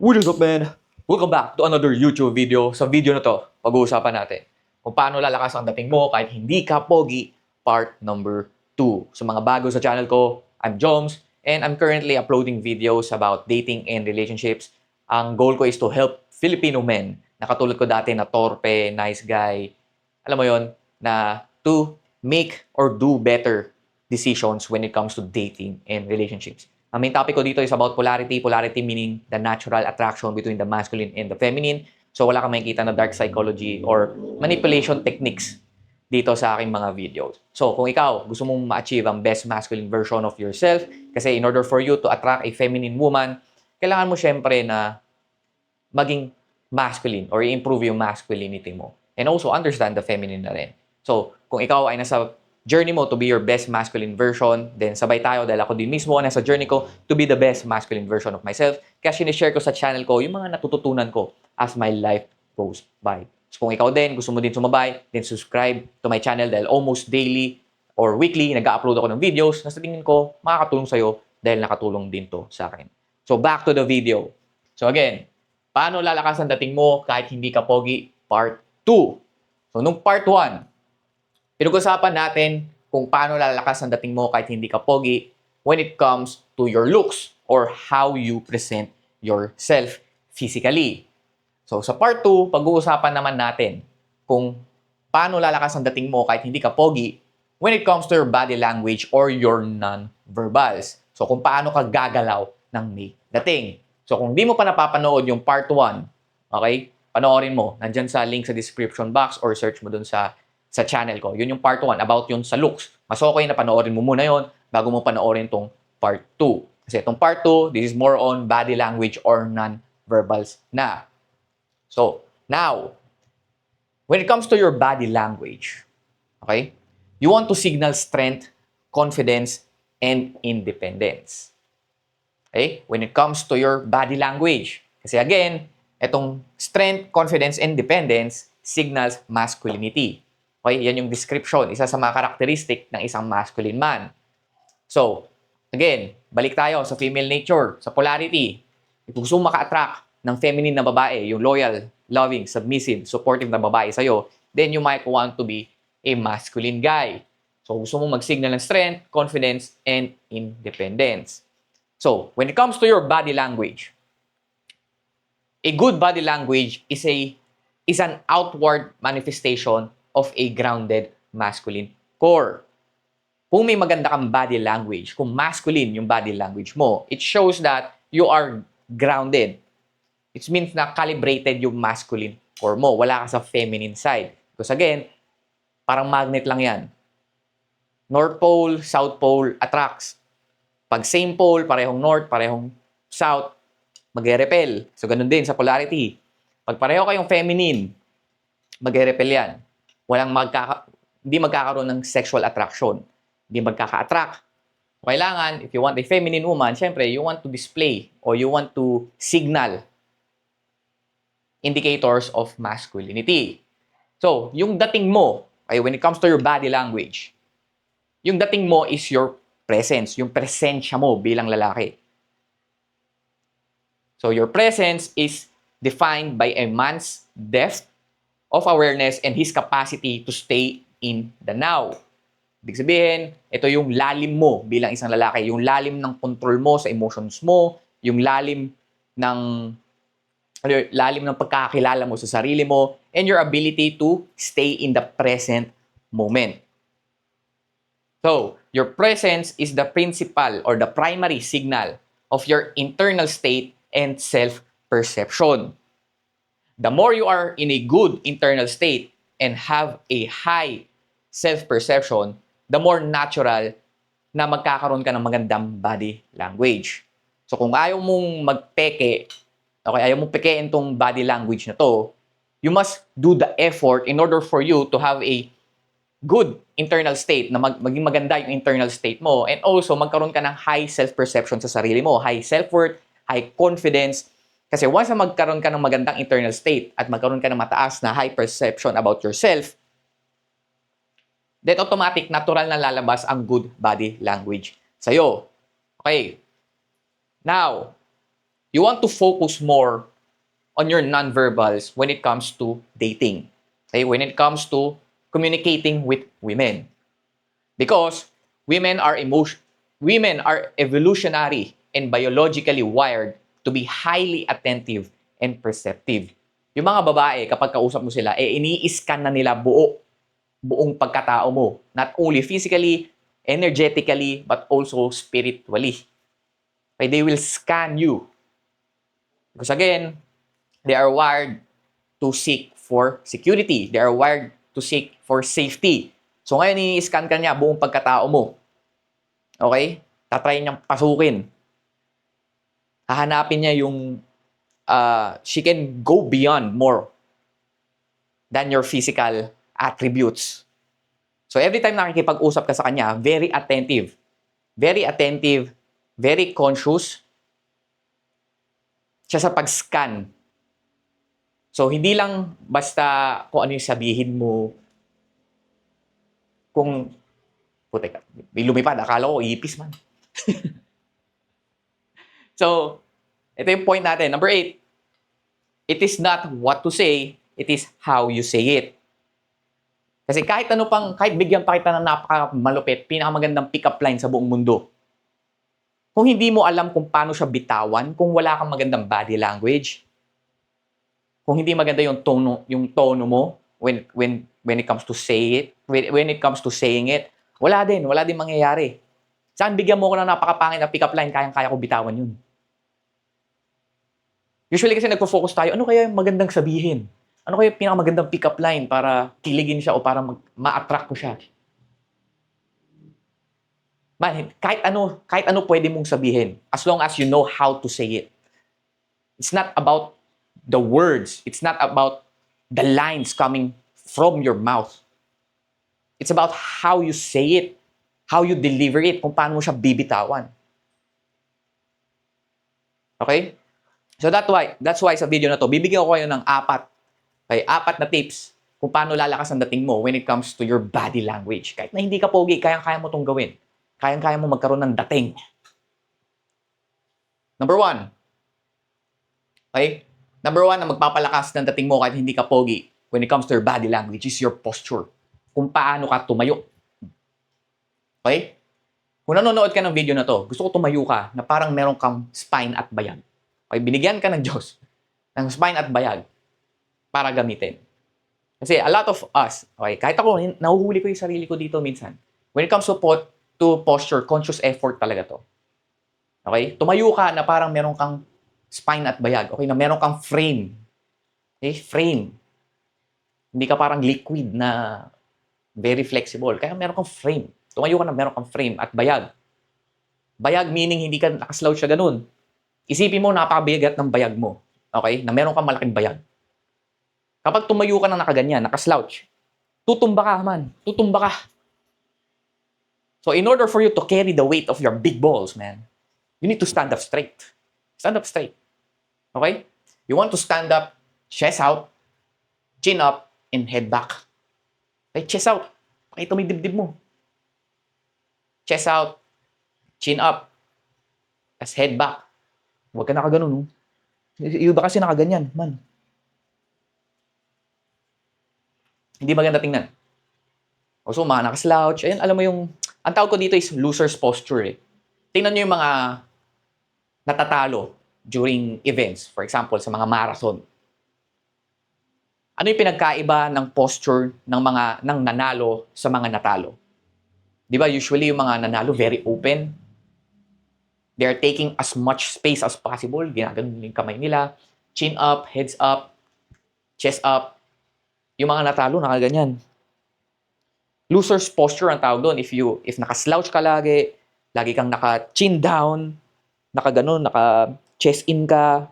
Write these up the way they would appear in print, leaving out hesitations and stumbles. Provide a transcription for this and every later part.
What is up, man? Welcome back to another YouTube video. Sa video na to, pag-uusapan natin kung paano lalakas ang dating mo kahit hindi ka pogi, part number 2. So mga bago sa channel ko, I'm Joms, and I'm currently uploading videos about dating and relationships. Ang goal ko is to help Filipino men na katulad ko dati na torpe, nice guy, alam mo yon, na to make or do better decisions when it comes to dating and relationships. Ang main topic ko dito is about polarity. Polarity meaning the natural attraction between the masculine and the feminine. So wala kang makikita na dark psychology or manipulation techniques dito sa aking mga videos. So kung ikaw gusto mong ma-achieve ang best masculine version of yourself, kasi in order for you to attract a feminine woman, kailangan mo syempre na maging masculine or i-improve yung masculinity mo. And also understand the feminine na rin. So kung ikaw ay nasa journey mo to be your best masculine version, then sabay tayo dahil ako din mismo nasa journey ko to be the best masculine version of myself. Kaya sinishare ko sa channel ko yung mga natututunan ko as my life goes by. So kung ikaw din, gusto mo din sumabay, then subscribe to my channel dahil almost daily or weekly nag-upload ako ng videos na sa tingin ko makakatulong sa'yo dahil nakatulong din to sa akin. So back to the video. So again, paano lalakas ang dating mo kahit hindi ka pogi? Part 2. So nung part 1, pinag-usapan natin kung paano lalakas ang dating mo kahit hindi ka pogi when it comes to your looks or how you present yourself physically. So sa part 2, pag-uusapan naman natin kung paano lalakas ang dating mo kahit hindi ka pogi when it comes to your body language or your non-verbals. So kung paano ka gagalaw ng may dating. So kung di mo pa napapanood yung part 1, okay, panoorin mo. Nandyan sa link sa description box or search mo dun sa channel ko. Yun yung part 1, about yun sa looks. Mas okay na panoorin mo muna yon bago mo panoorin tong part 2. Kasi itong part 2, this is more on body language or non-verbals na. So, now, when it comes to your body language, okay, you want to signal strength, confidence, and independence. Okay? When it comes to your body language. Kasi again, itong strength, confidence, and independence signals masculinity. Okay, yan yung description, isa sa mga karakteristik ng isang masculine man. So, again, balik tayo sa female nature, sa polarity. Kung gusto mong maka-attract ng feminine na babae, yung loyal, loving, submissive, supportive na babae sa'yo, then you might want to be a masculine guy. So, gusto mong mag-signal ng strength, confidence, and independence. So, when it comes to your body language, a good body language is an outward manifestation of a grounded masculine core. Kung may maganda kang body language, kung masculine yung body language mo, it shows that you are grounded. It means na calibrated yung masculine core mo. Wala ka sa feminine side. Because again, parang magnet lang yan. North Pole, South Pole attracts. Pag same pole, parehong North, parehong South, mag-repel. So, ganun din sa polarity. Pag pareho kayong feminine, mag-repel yan. Hindi magkakaroon ng sexual attraction. Hindi magkaka-attract. Kailangan, if you want a feminine woman, syempre, you want to display or you want to signal indicators of masculinity. So, yung dating mo, okay, when it comes to your body language, yung dating mo is your presence, yung presensya mo bilang lalaki. So, your presence is defined by a man's depth of awareness and his capacity to stay in the now. Ibig sabihin, ito yung lalim mo bilang isang lalaki. Yung lalim ng control mo sa emotions mo, yung lalim ng pagkakakilala mo sa sarili mo, and your ability to stay in the present moment. So, your presence is the principal or the primary signal of your internal state and self-perception. The more you are in a good internal state and have a high self-perception, the more natural na magkakaroon ka ng magandang body language. So kung ayaw mong magpeke, okay, ayaw mong pekein tong body language na to, you must do the effort in order for you to have a good internal state, na maging maganda yung internal state mo, and also magkaroon ka ng high self-perception sa sarili mo, high self-worth, high confidence. Kasi once na magkaroon ka ng magandang internal state at magkaroon ka ng mataas na high perception about yourself, then automatic, natural na lalabas ang good body language sa'yo. Okay. Now, You want to focus more on your nonverbals when it comes to dating. Okay? When it comes to communicating with women. Because women are evolutionary and biologically wired to be highly attentive and perceptive. Yung mga babae, kapag kausap mo sila, ini-scan na nila buong pagkatao mo. Not only physically, energetically, but also spiritually. Okay, they will scan you. Because again, they are wired to seek for security. They are wired to seek for safety. So ngayon, i-scan ka niya buong pagkatao mo. Okay? Tatry niyang pasukin. Hahanapin niya yung she can go beyond more than your physical attributes. So every time nakikipag-usap ka sa kanya, very attentive, very conscious siya sa pag-scan. So hindi lang basta kung ano yung sabihin mo, kung puti ka, may lumipad, akala ko ipis man. So, ito yung point natin. Number 8, it is not what to say, it is how you say it. Kasi kahit bigyan pa kita ng napakamalupit, pinakamagandang pick-up line sa buong mundo. Kung hindi mo alam kung paano siya bitawan, kung wala kang magandang body language, kung hindi maganda yung tono mo when it comes to say it, when it comes to saying it, wala din mangyayari. Saan bigyan mo ko ng napakapangit na pick-up line, kayang-kaya ko bitawan yun. Usually kasi nagpo-focus tayo, ano kaya yung magandang sabihin? Ano kaya yung pinakamagandang pick-up line para kiligin siya o para ma-attract ko siya? Man, kahit ano pwede mong sabihin as long as you know how to say it. It's not about the words. It's not about the lines coming from your mouth. It's about how you say it, how you deliver it, kung paano mo siya bibitawan. Okay? So that's why sa video na to, bibigyan ko kayo ng apat na tips kung paano lalakas ang dating mo when it comes to your body language. Kahit na hindi ka pogi, kayang-kaya mo itong gawin. Kayang-kaya mo magkaroon ng dating. Number 1. Okay? Number 1 na magpapalakas ng dating mo kahit hindi ka pogi when it comes to your body language is your posture. Kung paano ka tumayo. Okay? Kung nanonood ka ng video na to, gusto ko tumayo ka na parang meron kang spine at bayag. Okay? Binigyan ka ng Diyos ng spine at bayag para gamitin. Kasi a lot of us, okay, kahit ako, nahuhuli ko yung sarili ko dito minsan. When it comes to posture, conscious effort talaga to. Okay? Tumayo ka na parang meron kang spine at bayag. Okay? Na meron kang frame. Okay? Frame. Hindi ka parang liquid na very flexible. Kaya meron kang frame. Tumayo ka na meron kang frame at bayag. Bayag meaning hindi ka nakaslouch siya ganun. Isipin mo, napakabigat ng bayag mo. Okay? Na meron kang malaking bayag. Kapag tumayo ka na nakaganyan, nakaslouch, tutumba ka man. Tutumba ka. So in order for you to carry the weight of your big balls, man, you need to stand up straight. Stand up straight. Okay? You want to stand up, chest out, chin up, and head back. Okay? Chest out. Pakita mo yung dibdib mo. Chest out, chin up, as head back. Huwag ka nakaganon. Yung iba kasi nakaganyan, man. Hindi maganda tingnan. Also, mga nakaslouch. Ayun, alam mo yung, ang tawag ko dito is loser's posture. Tingnan nyo yung mga natatalo during events. For example, sa mga marathon. Ano yung pinagkaiba ng posture ng nanalo sa mga natalo? Di ba, usually yung mga nanalo very open. They are taking as much space as possible. Ginaganon yung kamay nila. Chin up, heads up, chest up. Yung mga natalo, nakaganyan. Loser's posture ang tawag doon. If naka-slouch ka lagi kang naka-chin down, naka-ganon, naka-chest in ka,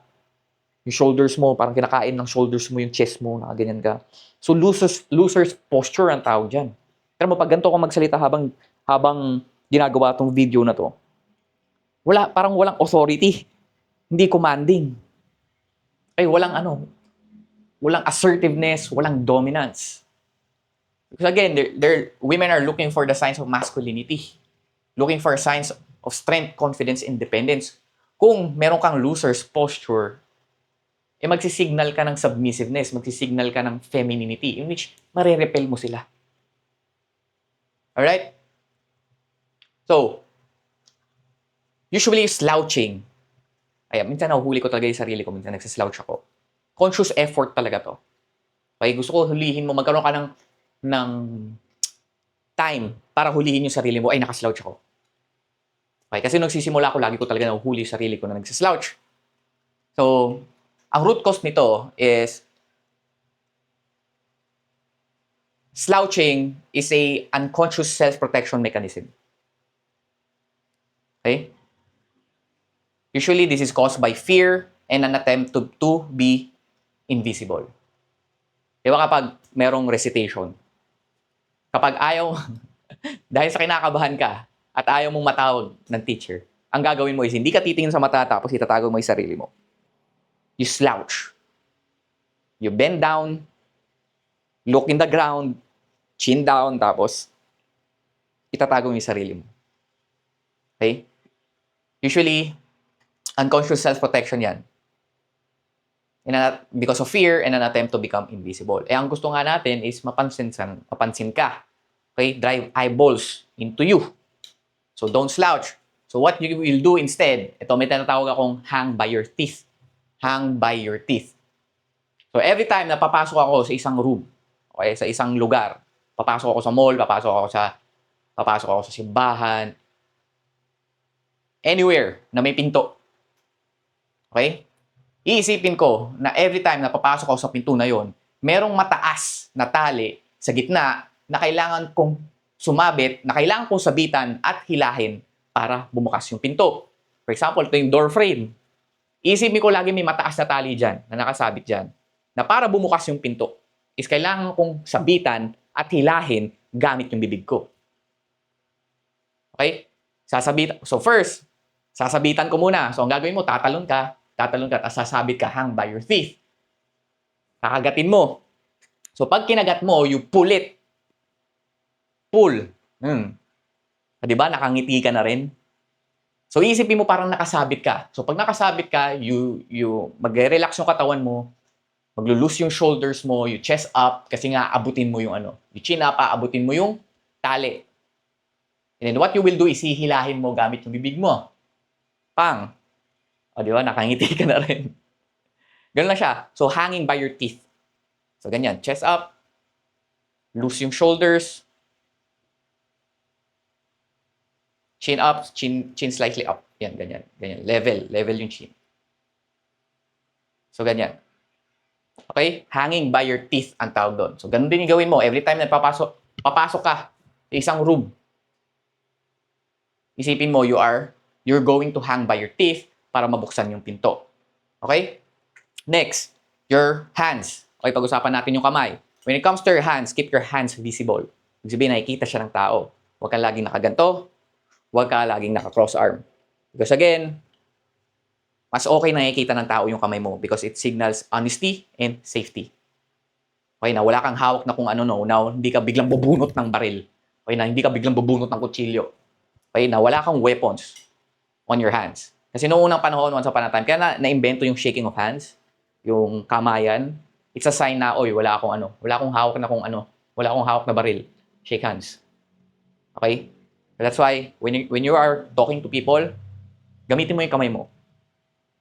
yung shoulders mo, parang kinakain ng shoulders mo yung chest mo, nakaganyan ka. So, loser's posture ang tawag dyan. Pero pag ganito ko magsalita habang ginagawa tong video na to, parang walang authority. Hindi commanding. Walang assertiveness, walang dominance. Because again, women are looking for the signs of masculinity. Looking for signs of strength, confidence, independence. Kung meron kang loser's posture, magsisignal ka ng submissiveness, magsisignal ka ng femininity, in which marerepel mo sila. Alright? So, usually slouching, minsan nahuhuli ko talaga yung sarili ko, minsan nagsislouch ako. Conscious effort talaga to. Okay, gusto ko hulihin mo, magkaroon ka ng time para hulihin yung sarili mo, nakaslouch ako. Okay, kasi nung nagsisimula ako, lagi ko talaga nahuhuli yung sarili ko na nagsislouch. So, ang root cause nito is slouching is a unconscious self-protection mechanism. Okay? Usually, this is caused by fear and an attempt to be invisible. Diba kapag merong recitation, kapag ayaw, dahil sa kinakabahan ka, at ayaw mong matawag ng teacher, ang gagawin mo is hindi ka titingin sa mata tapos itatago mo yung sarili mo. You slouch. You bend down, look in the ground, chin down, tapos itatago mo yung sarili mo. Okay? Usually, unconscious self-protection yan. Because of fear and an attempt to become invisible. Ang gusto nga natin is mapansin ka. Okay? Drive eyeballs into you. So, don't slouch. So, what you will do instead, ito may tinatawag akong hang by your teeth. Hang by your teeth. So, every time na papasok ako sa isang room, okay, sa isang lugar, papasok ako sa mall, papasok ako sa simbahan, anywhere na may pinto. Okay? Iisipin ko na every time na papasok ako sa pinto na yon, merong mataas na tali sa gitna na kailangan kong sumabit, na kailangan kong sabitan at hilahin para bumukas yung pinto. For example, ito yung door frame. Iisipin ko lagi may mataas na tali dyan, na nakasabit dyan, na para bumukas yung pinto is kailangan kong sabitan at hilahin gamit yung bibig ko. Okay? So first, sasabitan ko muna. So ang gagawin mo, tatalon ka at sasabit ka hang by your teeth. Kakagatin mo. So pag kinagat mo, you pull it. Pull. Diba? Nakangiti ka na rin. So isipin mo parang nakasabit ka. So pag nakasabit ka, you magre-relax yung katawan mo, maglo-loose yung shoulders mo, you chest up, kasi nga abutin mo yung you chin up, aabutin mo yung tali. And then what you will do is hihilahin mo gamit yung bibig mo. Pang. O, di ba? Nakangiti ka na rin. Ganun lang siya. So, hanging by your teeth. So, ganyan. Chest up. Loose yung shoulders. Chin up. Chin slightly up. Yan, ganyan. Ganyan. Level yung chin. So, ganyan. Okay? Hanging by your teeth ang tawag doon. So, ganun din yung gawin mo. Every time na papasok ka sa isang room, isipin mo, you're going to hang by your teeth para mabuksan yung pinto. Okay? Next, your hands. Okay, pag-usapan natin yung kamay. When it comes to your hands, keep your hands visible. Ibig sabihin, nakikita siya ng tao. Huwag kang laging nakaganto. Huwag ka laging naka-cross arm. Because again, mas okay na nakikita ng tao yung kamay mo because it signals honesty and safety. Okay, na wala kang hawak na kung na hindi ka biglang bubunot ng baril. Okay, na hindi ka biglang bubunot ng kutsilyo. Okay, na wala kang weapons on your hands. Kasi noong unang panahon, once upon a time, kaya na-invento yung shaking of hands, yung kamayan. It's a sign na, wala akong hawak na baril. Shake hands. Okay? That's why, when you are talking to people, gamitin mo yung kamay mo.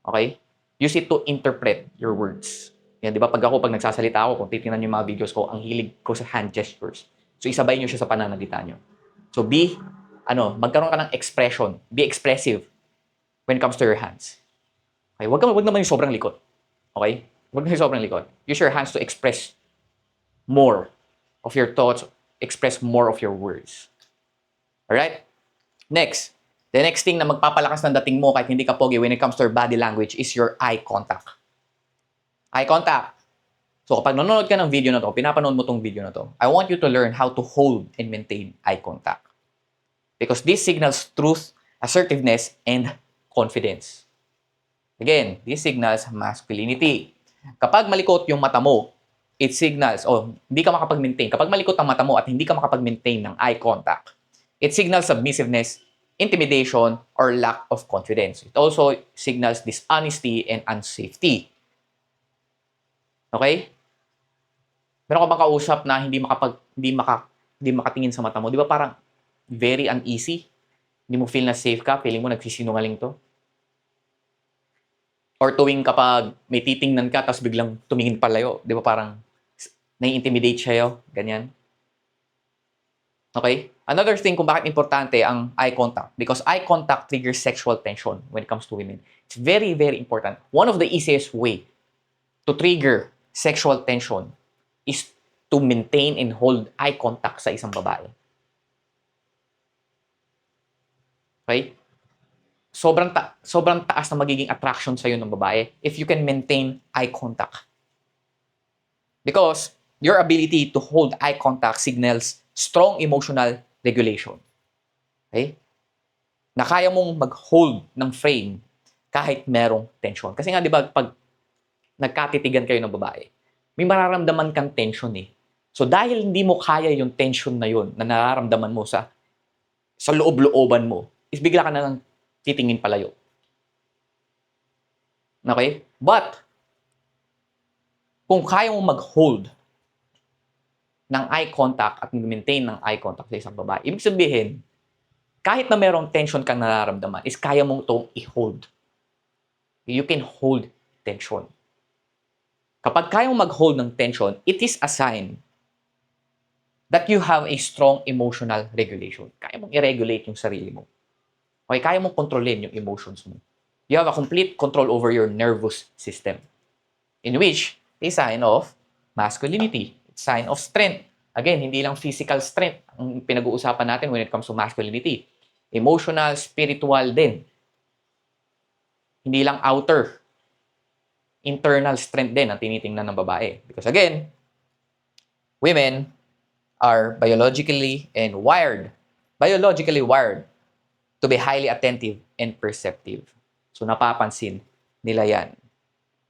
Okay? Use it to interpret your words. Yan, di ba? Pag nagsasalita ako, kung titingnan yung mga videos ko, ang hilig ko sa hand gestures. So, isabay nyo siya sa pananalita nyo. So, magkaroon ka ng expression. Be expressive when it comes to your hands. Okay? Wag naman yung sobrang likot. Okay? Wag naman yung sobrang likot. Use your hands to express more of your thoughts, express more of your words. Alright? Next. The next thing na magpapalakas ng dating mo kahit hindi ka pogi when it comes to your body language is your eye contact. Eye contact. So kapag nanonood ka ng video na to, pinapanood mo tong video na to, I want you to learn how to hold and maintain eye contact. Because this signals truth, assertiveness, and confidence. Again, this signals masculinity. Kapag malikot yung mata mo, it signals, hindi ka makapag-maintain. Kapag malikot ang mata mo at hindi ka makapag-maintain ng eye contact, it signals submissiveness intimidation, or lack of confidence. It also signals dishonesty and unsafety. Okay? Meron ka bang kausap na hindi makatingin sa mata mo? Di ba parang very uneasy? Hindi mo feel na safe ka? Feeling mo nagsisinungaling to? Or tuwing kapag may titingnan ka tapos biglang tumingin palayo, di ba parang nai-intimidate siya, ganyan? Okay? Another thing kung bakit importante ang eye contact. Because eye contact triggers sexual tension when it comes to women. It's very, very important. One of the easiest way to trigger sexual tension is to maintain and hold eye contact sa isang babae. Okay? Sobrang taas na magiging attraction sa'yo ng babae if you can maintain eye contact. Because your ability to hold eye contact signals strong emotional regulation. Okay? Na kaya mong mag-hold ng frame kahit merong tension. Kasi nga, di ba, pag nagkatitigan kayo ng babae, may mararamdaman kang tension eh. So, dahil hindi mo kaya yung tension na yun na nararamdaman mo sa loob-looban mo, is bigla ka na lang titingin palayo. Okay? But, kung kaya mong mag-hold ng eye contact at maintain ng eye contact sa isang babae, ibig sabihin, kahit na merong tension kang nararamdaman, is kaya mong itong i-hold. You can hold tension. Kapag kaya mong mag-hold ng tension, it is a sign that you have a strong emotional regulation. Kaya mong i-regulate yung sarili mo. Okay, kaya mong kontrolin yung emotions mo. You have a complete control over your nervous system. In which, a sign of masculinity. It's a sign of strength. Again, hindi lang physical strength ang pinag-uusapan natin when it comes to masculinity. Emotional, spiritual din. Hindi lang outer. Internal strength din ang tinitingnan ng babae. Because again, women are biologically wired to be highly attentive and perceptive. So, napapansin nila yan.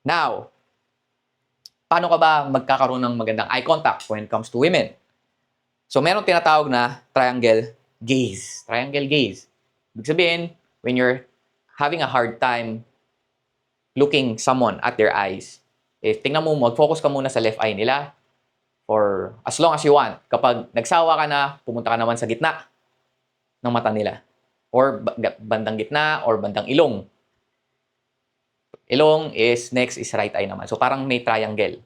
Now, paano ka ba magkakaroon ng magandang eye contact when it comes to women? So, meron tinatawag na triangle gaze. Triangle gaze. Ibig sabihin, when you're having a hard time looking someone at their eyes, tingnan mo, mag-focus ka muna sa left eye nila for as long as you want. Kapag nagsawa ka na, pumunta ka naman sa gitna ng mata nila. Or bandang gitna or bandang ilong. Ilong is, next is right eye naman. So, parang may triangle.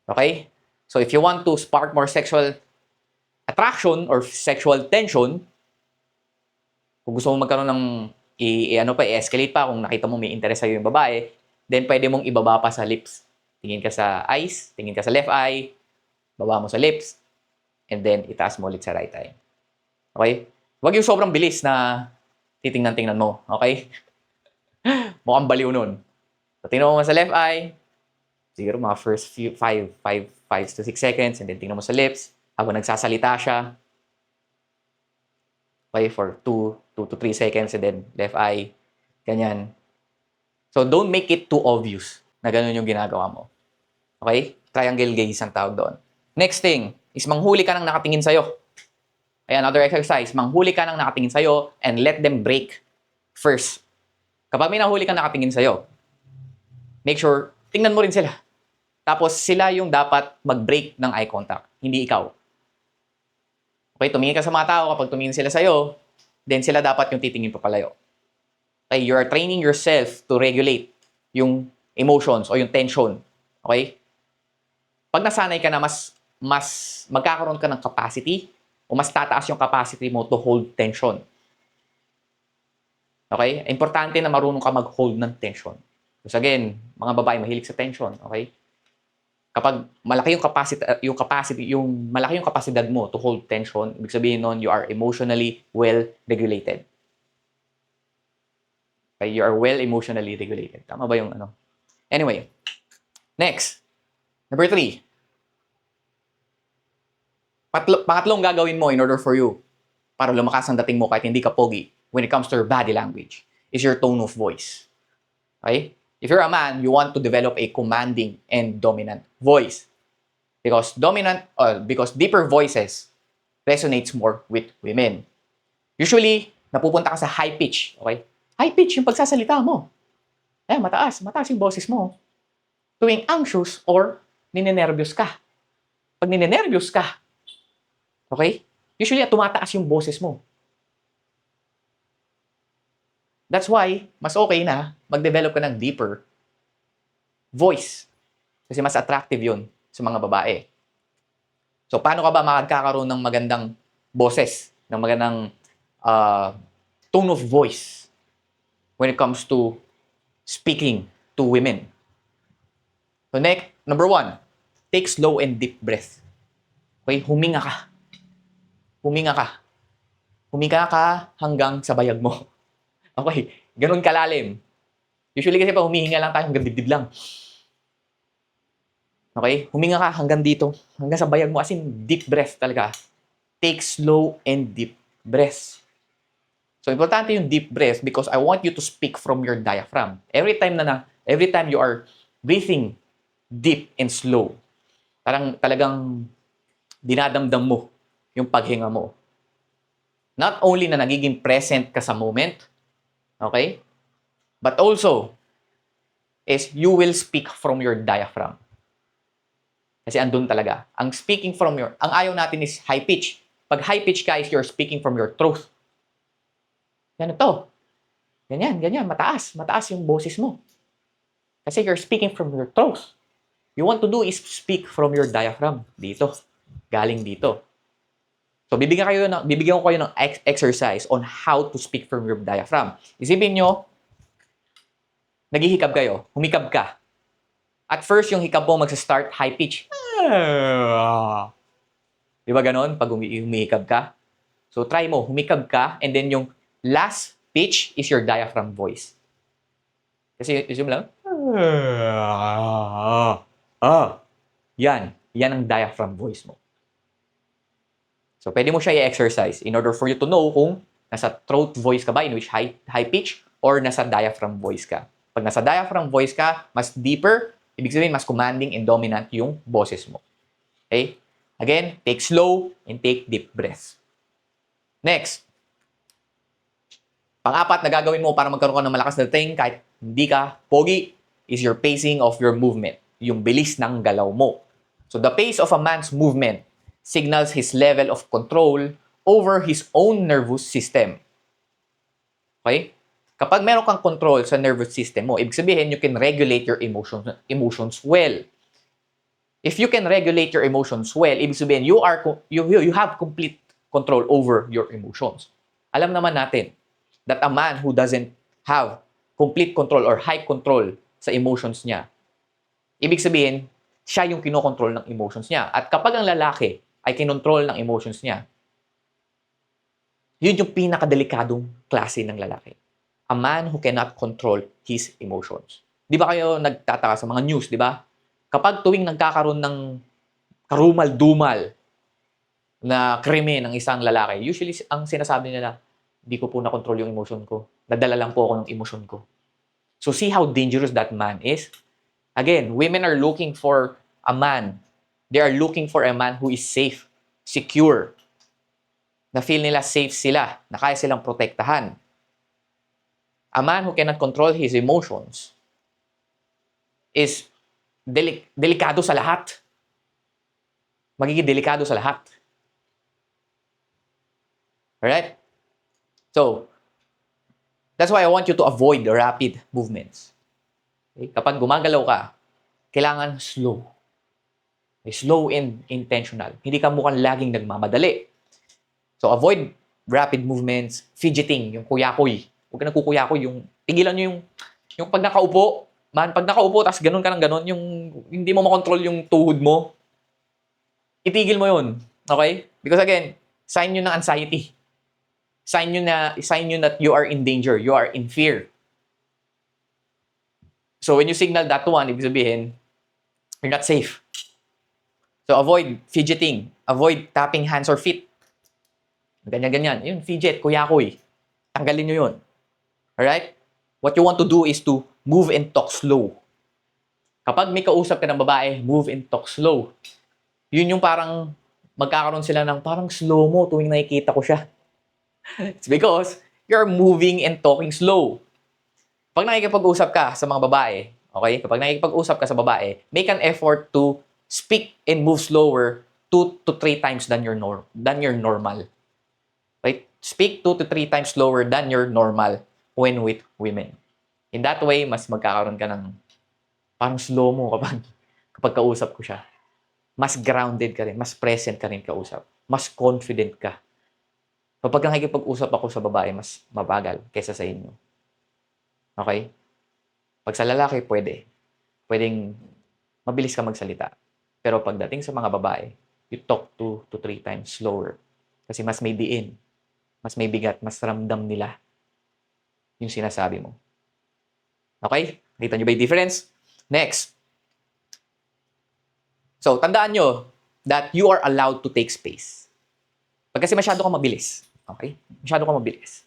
Okay? So, if you want to spark more sexual attraction or sexual tension, kung gusto mo magkaroon ng i-escalate pa, kung nakita mo may interest sa'yo yung babae, then pwede mong ibaba pa sa lips. Tingin ka sa eyes, tingin ka sa left eye, baba mo sa lips, and then itaas mo ulit sa right eye. Okay? Huwag yung sobrang bilis na titingnan-tingnan mo. Okay? Mukhang baliw nun. So, tingnan mo sa left eye, siguro mga first few 5 to 6 seconds, and then tingnan mo sa lips, habang nagsasalita siya. Okay, for 2 to 3 seconds, and then left eye, ganyan. So, don't make it too obvious na ganun yung ginagawa mo. Okay? Triangle gaze ang tawag doon. Next thing is manghuli ka ng nakatingin sa'yo. Ayan, another exercise. Manghuli ka ng nakatingin sa'yo and let them break first. Kapag may nahuli ka nakatingin sa'yo, make sure, tingnan mo rin sila. Tapos, sila yung dapat mag-break ng eye contact, hindi ikaw. Okay, tumingin ka sa mga tao, kapag tumingin sila sa'yo, then sila dapat yung titingin papalayo. Okay, you are training yourself to regulate yung emotions o yung tension. Okay? Pag nasanay ka na, mas magkakaroon ka ng capacity o mas tataas yung capacity mo to hold tension. Okay? Importante na marunong ka mag-hold ng tension. Because again, mga babae mahilig sa tension. Okay? Kapag malaki yung malaki yung kapasidad mo to hold tension, ibig sabihin nun, you are emotionally well regulated. Okay? You are well emotionally regulated. Tama ba yung ano? Anyway, next. Number 3. Pangatlong gagawin mo in order for you para lumakas ang dating mo kahit hindi ka pogi when it comes to your body language is your tone of voice. Okay? If you're a man, you want to develop a commanding and dominant voice. Because deeper voices resonates more with women. Usually, napupunta ka sa high pitch. Okay? High pitch yung pagsasalita mo. Mataas. Mataas yung boses mo. Tuwing anxious or ninenervyos ka. Pag ninenervyos ka, okay? Usually, tumataas yung boses mo. That's why, mas okay na mag-develop ka ng deeper voice. Kasi mas attractive yun sa mga babae. So, paano ka ba makagkakaroon ng magandang boses, ng magandang tone of voice when it comes to speaking to women? So, next, number 1, take slow and deep breath. Okay, huminga ka. Huminga ka. Huminga ka hanggang sa bayag mo. Okay, ganun kalalim. Usually kasi pag humihinga lang tayo, hanggang dibdib lang. Okay? Huminga ka hanggang dito. Hanggang sa bayag mo. As in, deep breath talaga. Take slow and deep breaths. So, importante yung deep breath because I want you to speak from your diaphragm. Every time you are breathing deep and slow, talagang dinadamdam mo yung paghinga mo. Not only na nagiging present ka sa moment, okay? But also, is you will speak from your diaphragm. Kasi andun talaga. Ang ayaw natin is high pitch. Pag high pitch ka is you're speaking from your throat. Yan ito. Ganyan. Mataas yung boses mo. Kasi you're speaking from your throat. You want to do is speak from your diaphragm. Dito. Galing dito. So, bibigyan ko kayo ng exercise on how to speak from your diaphragm. Isipin nyo, naghihikab kayo. Humikab ka. At first, yung hikab mo magsa-start high pitch. Di ba ganon? Pag humihikab ka. So, try mo. Humikab ka. And then, yung last pitch is your diaphragm voice. Kasi, isip lang. Yan. Yan ang diaphragm voice mo. So, pwede mo siya i-exercise in order for you to know kung nasa throat voice ka ba, in which high pitch, or nasa diaphragm voice ka. Pag nasa diaphragm voice ka, mas deeper, ibig sabihin, mas commanding and dominant yung boses mo. Okay? Again, take slow and take deep breaths. Next. Pang-apat na gagawin mo para magkaroon ka ng malakas na dating kahit hindi ka pogi is your pacing of your movement. Yung bilis ng galaw mo. So, the pace of a man's movement signals his level of control over his own nervous system. Okay? Kapag meron kang control sa nervous system mo, ibig sabihin, you can regulate your emotions well. If you can regulate your emotions well, ibig sabihin, you have complete control over your emotions. Alam naman natin that a man who doesn't have complete control or high control sa emotions niya, ibig sabihin, siya yung kinokontrol ng emotions niya. At kapag ang lalaki ay kinontrol ng emotions niya, yun yung pinakadelikadong klase ng lalaki. A man who cannot control his emotions. Di ba kayo nagtataka sa mga news, di ba? Kapag tuwing nagkakaroon ng karumal-dumal na krimen ng isang lalaki, usually ang sinasabi nila, di ko po na-control yung emotion ko. Nadala lang po ako ng emotion ko. So see how dangerous that man is? Again, women are looking for a man. They are looking for a man who is safe, secure, na feel nila safe sila, na kaya silang protektahan. A man who cannot control his emotions is delikado sa lahat. Magiging delikado sa lahat. Alright? So, that's why I want you to avoid the rapid movements. Okay? Kapag gumagalaw ka, kailangan slow. Okay? Slow and intentional. Hindi ka mukhang laging nagmamadali. So, avoid rapid movements, fidgeting, yung kuyakoy. Huwag ka nagkukuyakoy, tigilan nyo yung pag nakaupo, pag nakaupo, tapos ganun ka ng ganun, yung hindi mo makontrol yung tuhod mo, itigil mo yun. Okay? Because again, sign yun ng anxiety. Sign yun that you are in danger, you are in fear. So when you signal that one, ibig sabihin, you're not safe. So avoid fidgeting, avoid tapping hands or feet. Ganyan-ganyan. Yun, fidget, kuyakoy. Tanggalin nyo yun. Alright? What you want to do is to move and talk slow. Kapag may kausap ka ng babae, move and talk slow. Yun yung parang magkakaroon sila ng parang slow mo tuwing nakikita ko siya. It's because you're moving and talking slow. Pag nakikipag-usap ka sa mga babae, okay? Kapag nakikipag-usap ka sa babae, make an effort to speak and move slower 2 to 3 times than your normal. Right? Speak 2 to 3 times slower than your normal when with women. In that way, mas magkakaroon ka ng parang slow mo kapag kausap ko siya. Mas grounded ka rin, mas present ka rin kausap. Mas confident ka. Kapag nakikipag-usap ako sa babae, mas mabagal kaysa sa inyo. Okay? Pag sa lalaki, pwedeng mabilis ka magsalita. Pero pagdating sa mga babae, you talk 2 to 3 times slower. Kasi mas may diin, mas may bigat, mas ramdam nila yung sinasabi mo. Okay? Kita nyo ba yung difference? Next. So, tandaan nyo that you are allowed to take space. Pag kasi masyado kang mabilis, okay? Masyado kang mabilis,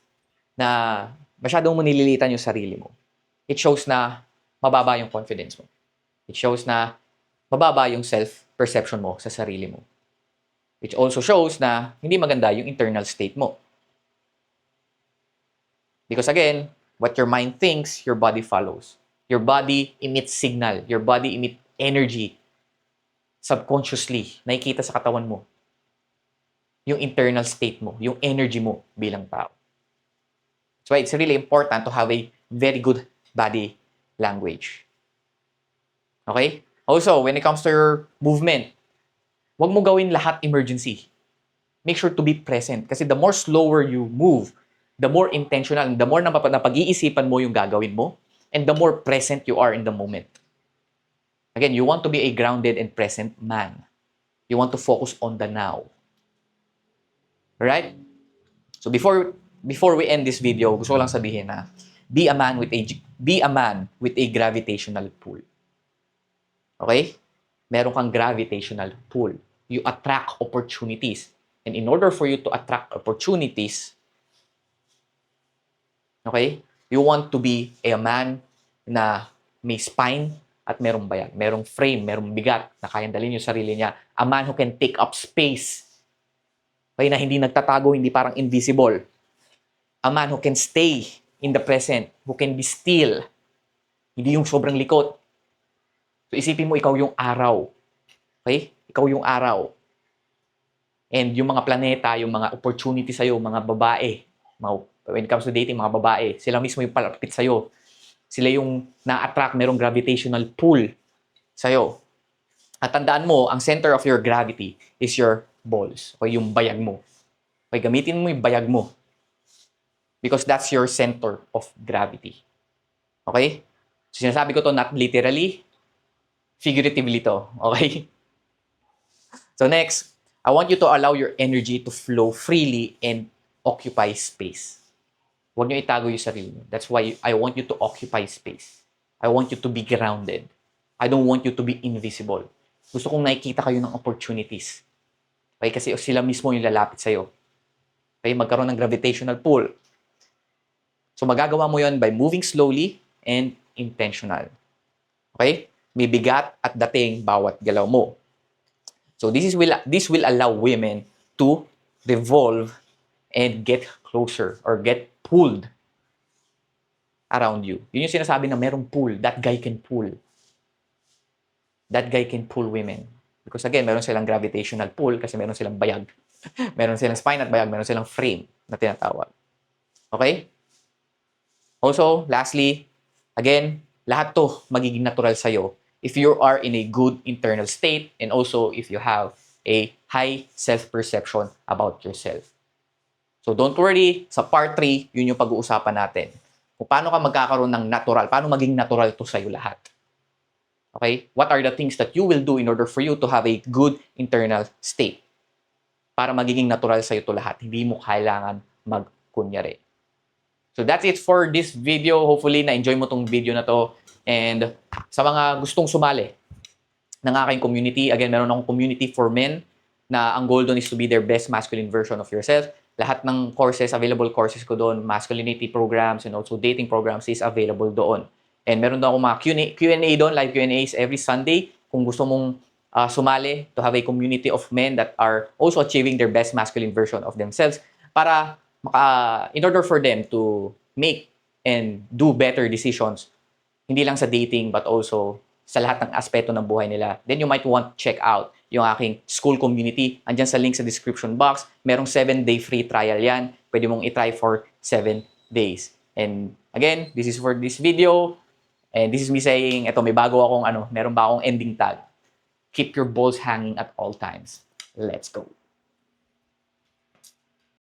na masyado mo nililitan yung sarili mo. It shows na mababa yung confidence mo. It shows na mababa yung self-perception mo sa sarili mo. It also shows na hindi maganda yung internal state mo. Because again, what your mind thinks, your body follows. Your body emits signal. Your body emits energy. Subconsciously, nakikita sa katawan mo yung internal state mo, yung energy mo bilang tao. That's why it's really important to have a very good body language. Okay? Also, when it comes to your movement, huwag mo gawin lahat emergency. Make sure to be present. Kasi the more slower you move, the more intentional, the more napag-iisipan mo yung gagawin mo, and the more present you are in the moment. Again, you want to be a grounded and present man. You want to focus on the now. Alright? So before we end this video, gusto ko lang sabihin na be a man with a gravitational pull. Okay? Meron kang gravitational pull. You attract opportunities. And in order for you to attract opportunities, okay, you want to be a man na may spine at merong bayag, merong frame, merong bigat na kayang dalhin yung sarili niya. A man who can take up space. Okay, na hindi nagtatago, hindi parang invisible. A man who can stay in the present, who can be still. Hindi yung sobrang likot. So isipin mo, ikaw yung araw. Okay? Ikaw yung araw. And yung mga planeta, yung mga opportunity sa'yo, mga babae, when it comes to dating, mga babae, sila mismo yung palapit sa'yo. Sila yung na-attract, merong gravitational pull sa'yo. At tandaan mo, ang center of your gravity is your balls. O yung bayag mo. Okay, gamitin mo yung bayag mo. Because that's your center of gravity. Okay? So sinasabi ko to not literally, figuratively to. Okay? So next, I want you to allow your energy to flow freely and occupy space. Huwag niyo itago yung sarili niyo. That's why I want you to occupy space. I want you to be grounded. I don't want you to be invisible. Gusto kong nakikita kayo ng opportunities. Okay? Kasi sila mismo yung lalapit sa'yo. Okay? Magkaroon ng gravitational pull. So magagawa mo yon by moving slowly and intentional. Okay? May bigat at dating bawat galaw mo. So this will allow women to revolve and get closer or get pulled around you. Yun yung sinasabi na merong pull. That guy can pull. That guy can pull women. Because again, meron silang gravitational pull kasi meron silang bayag. Meron silang spine at bayag. Meron silang frame na tinatawag. Okay? Also, lastly, again, lahat to magiging natural sa'yo if you are in a good internal state and also if you have a high self-perception about yourself. So don't worry, sa part 3, yun yung pag-uusapan natin. Kung paano ka magkakaroon ng natural, paano maging natural to sa'yo lahat. Okay? What are the things that you will do in order for you to have a good internal state? Para magiging natural sa'yo to lahat. Hindi mo kailangan magkunyari. So that's it for this video. Hopefully, na-enjoy mo tong video na to. And sa mga gustong sumali ng aking community, again, meron akong community for men na ang goal doon is to be their best masculine version of yourself. Lahat ng courses, available courses ko doon, masculinity programs and also dating programs is available doon. And meron doon akong mga Q&A doon, live Q&As every Sunday. Kung gusto mong sumali to have a community of men that are also achieving their best masculine version of themselves para in order for them to make and do better decisions, hindi lang sa dating but also sa lahat ng aspeto ng buhay nila, then you might want to check out yung aking school community. Andyan sa link sa description box. Merong 7-day free trial yan. Pwede mong itry for 7 days. And again, this is for this video. And this is me saying, eto, may bago akong meron ba akong ending tag. Keep your balls hanging at all times. Let's go.